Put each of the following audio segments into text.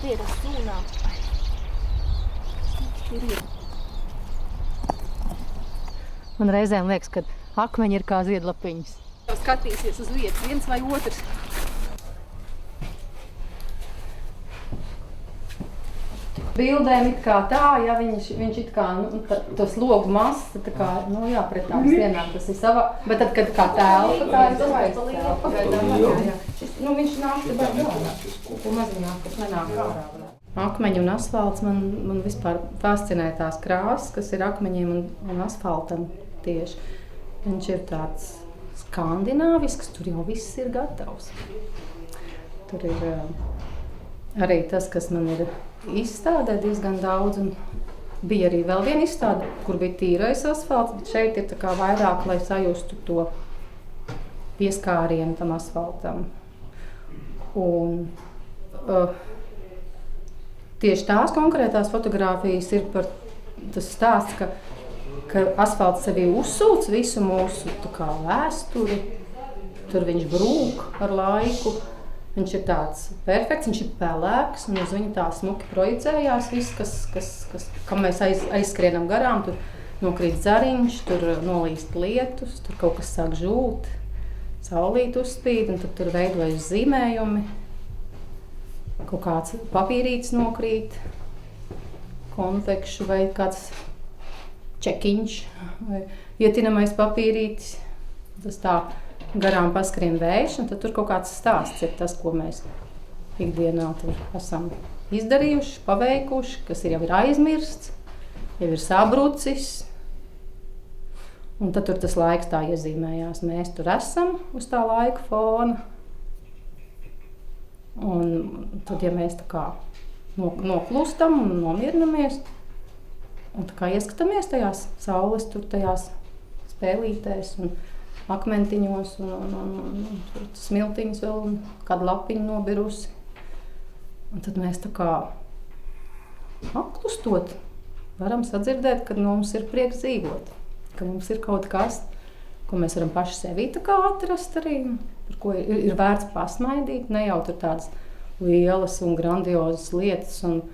pierast sūnā. Tur ir. Man reizēm liekas, ka akmeņi ir kā ziedlapiņas. Skatīsies uz vietas, viens vai otrs. Bildēm it kā tā, ja viņš it kā, tas logu masa, tā kā, pret tām sienām tas ir sava, bet tad, kad kā tēlpa, tā ir skaists tēlpa. Viņš nāk te bērnā, ko mazināt, kas nenāk ārā. Akmeņi un asfalts man vispār fascinē tās krāsas, kas ir akmeņiem un asfaltam tieši. Viņš ir tāds skandināvisks, tur jau viss ir gatavs. Tur ir arī tas, kas man ir izstādē diezgan daudz, un bija arī vēl viena izstāde, kur bija tīrais asfalts, bet šeit ir tā kā vairāk, lai sajustu to pieskārienu tam asfaltam. Un tieši tās konkrētās fotogrāfijas ir par tas stāsts, ka asfalts sevī uzsūc visu mūsu tā kā vēsturi, tur viņš brūk ar laiku. Viņš ir tāds perfekts, viņš ir pelēks, un uz viņu tā smuki projicējās viss, kam mēs aizskrienam garām. Tur nokrīt zariņš, tur nolīst lietus, tur kaut kas sāk žūt, saulīt uzspīd, un tad tur veidojas zīmējumi. Kaut kāds papīrītis nokrīt, konfekšu vai kāds čekiņš vai ietinamais papīrītis. Tas tā garām paskrien vējš, un tad tur kaut kāds stāsts ir tas, ko mēs ikdienā tur esam izdarījuši, paveikuši, kas jau ir aizmirsts, jau ir sabrucis. Un tad tur tas laiks tā iezīmējās. Mēs tur esam uz tā laika fona. Un tad, ja mēs tā kā noklustam un nomierinamies, un tā kā ieskatāmies tajās saules, tur tajās spēlītēs un akmentiņos un smiltiņas vēl un kāda lapiņa nobirusi. Un tad mēs tā kā apklustot varam sadzirdēt, ka mums ir prieks dzīvot, ka mums ir kaut kas, ko mēs varam paši sevī tā kā atrast arī, par ko ir vērts pasmaidīt, ne jau tur tādas lielas un grandiozas lietas un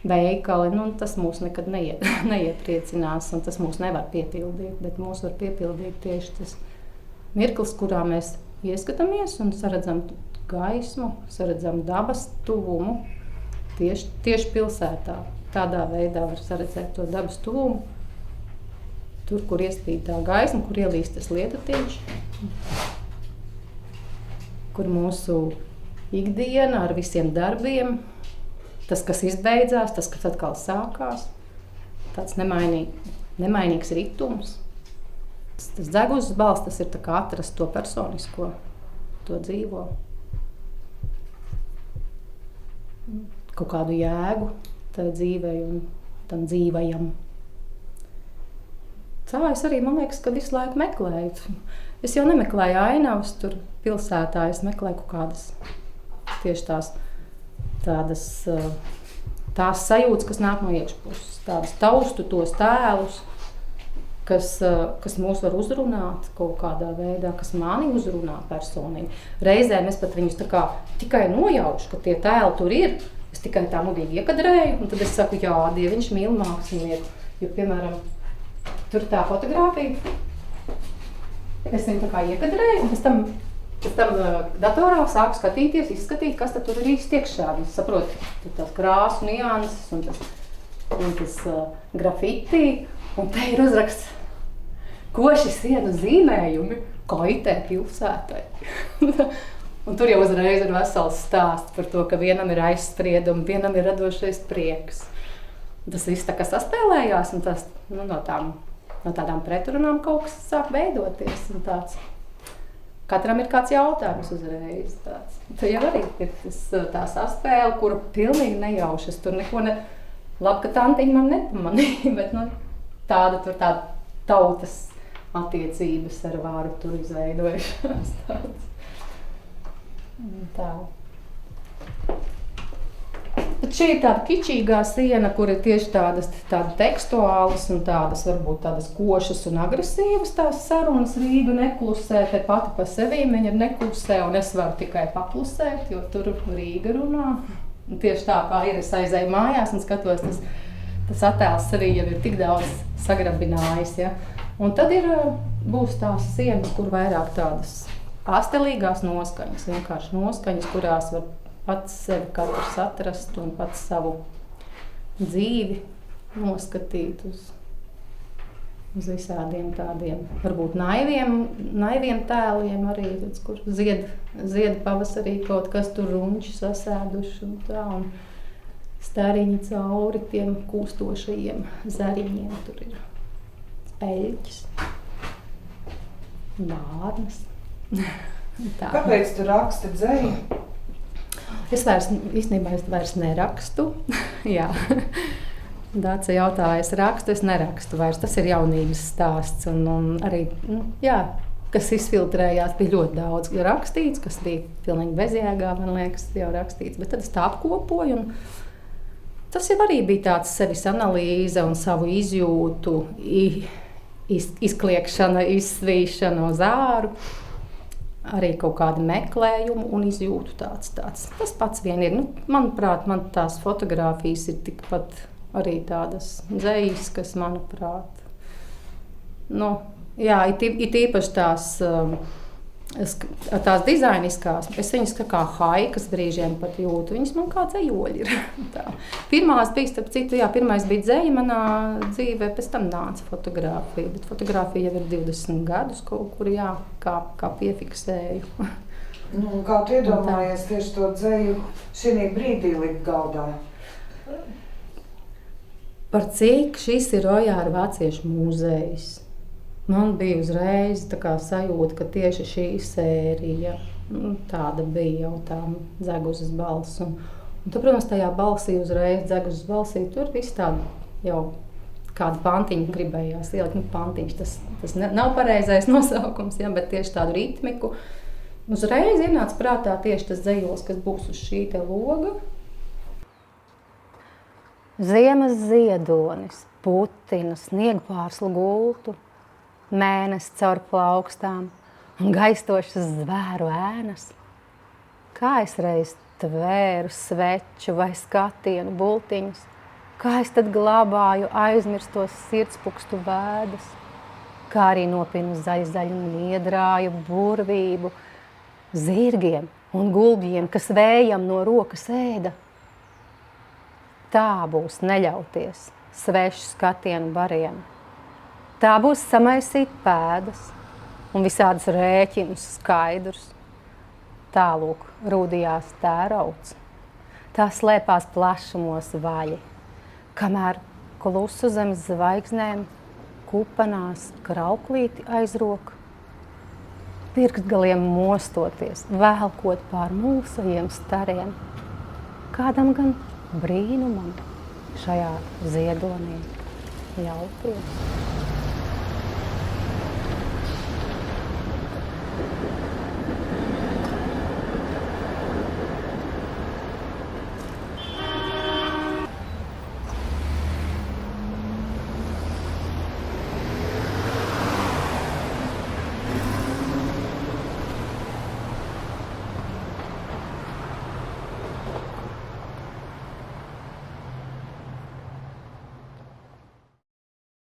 veikali, tas mūs nekad neiepriecinās un tas mūs nevar piepildīt, bet mūs var piepildīt tieši tas mirklis, kurā mēs ieskatāmies un saredzam gaismu, saredzam dabas tuvumu tieši pilsētā. Tādā veidā var saredzēt to dabas tuvumu, tur, kur iespīd tā gaisma, kur ielīst tas lietutiņš, kur mūsu ikdiena ar visiem darbiem, tas, kas izbeidzās, tas, kas atkal sākās, tāds nemainīgs ritums. Tas deguzes balss, tas ir tā kā atrast to personisko, to dzīvo. Kaut kādu jēgu tai dzīvei un tam dzīvajam. Tā es arī, man liekas, ka visu laiku meklēju. Es jau nemeklēju ainavas tur pilsētā, es meklēju kaut kādas tieši tās sajūtas, kas nāk no iekšpuses, tādas taustu tos tēlus, kas mūs var uzrunāt kaut kādā veidā, kas mani uzrunā personīgi. Reizēm es pat viņus tā kā tikai nojaušu, ka tie tēli tur ir. Es tikai tā mugīgi iekadrēju, un tad es saku, jā, Dieviņš mīl mākslinieku. Jo, piemēram, tur tā fotogrāfija, es viņu tā kā iekadrēju, un pēc tam datorā sāku skatīties, izskatīt, kas tad tur ir īsti iekšā. Es saprotu, tur tās krāsu nianses un tas grafiti, un te ir uzraksts koši sienu zīmējumi kaitē pilsētai. Un tur jau uzreiz ir vesels stāsts par to, ka vienam ir aizspriedumi, vienam ir radošais prieks. Tas viss tā kā saspēlējās, un tas, no tādām pretrunām kaut kas sāk veidoties. Un katram ir kāds jautājums uzreiz. Tur jau arī ir tā saspēle, kura pilnīgi nejaušas. Tur neko labi, ka tantiņa man nepamanīja, bet tāda tautas attiecības ar vāru tur izveidojušās tādas. Tā. Bet šī ir tāda kičīgā siena, kur ir tieši tādas tekstuālas un tādas varbūt tādas košas un agresīvas tās sarunas. Rīga neklusē, te pati pa sevīm viņa neklusē, un es varu tikai paklusēt, jo tur Rīga runā. tieši tā, kā ir, es aizēju mājās un skatos, tas attēls arī jau ir tik daudz sagrabinājis, ja. Un tad būs tās sienas, kur vairāk tādas pastelīgās noskaņas, vienkārši noskaņas, kurās var pats sevi katrs atrast un pats savu dzīvi noskatīt uz visādiem tādiem, varbūt naiviem tēliem arī, kur zied pavasarī kaut kas tur runči sasēduši un tā, un stariņi cauri tiem kūstošajiem zariņiem, tur ir peļķis, vārnas. Kāpēc tu raksti dzeju? Es vairs nerakstu. Jā. Dāca jautāja, es rakstu, es nerakstu vairs. Tas ir jaunības stāsts. Un arī, jā, kas izfiltrējās, bija ļoti daudz rakstīts, kas bija pilnīgi bezjēgā, man liekas, jau rakstīts. Bet tad es tā apkopoju. Tas jau arī bija tāds sevis analīze un savu izjūtu, izkliekšana, izsvīšana uz āru. Arī kaut kādi meklējumi un izjūtu tāds. Tas pats vien ir. Manuprāt, man tās fotogrāfijas ir tikpat arī tādas dzejas, manuprāt. Jā, it īpaši tās dizainiskās, es viņas kā haikas brīžiem pat jūtu. Viņas man kā dzejoļi ir. Pirmās bija, starp citu, pirmais bija dzeja manā dzīvē, pēc tam nāca fotogrāfija. Bet fotogrāfija jau ir 20 gadus kaut kur, kā piefiksēju. Kā tu iedomājies tieši to dzeju šī brīdī likt galdā? Par cik šis ir Rojāra vāciešu muzejs. Man bija uzreiz sajūta, ka tieši šī sērija tāda bija jau tā Dzeguzes balss. Un tad, protams, tajā balsī uzreiz Dzeguzes balsī tur viss tāda jau kādu pantiņu gribējās ielikt. Pantiņš, tas nav pareizais nosaukums, bet tieši tādu ritmiku. Uzreiz ienāca prātā tieši tas dzejols, kas būs uz šī te loga. Ziemas ziedonis, putina, sniegpārslu gultu, mēnesis caur plaukstām un gaistošas zvēru ēnas. Kā es reiz tvēru sveču vai skatienu bultiņus, kā es tad glabāju aizmirstos sirdspukstu vēdas, kā arī nopinu zaļu niedrāju burvību, zirgiem un gulbjiem, kas vējam no rokas ēda. Tā būs neļauties svešu skatienu bariem. Tā būs samaisīt pēdas un visādus rēķinus skaidrus. Tālūk rūdījās tērauds. Tā slēpās plašumos vaļi, kamēr klusu zem zvaigznēm kupanās krauklīti aizrok. Pirkstgaliem mostoties, velkot pār mūsajiem stariem. Kādam gan brīnumam šajā ziedonī ļauties.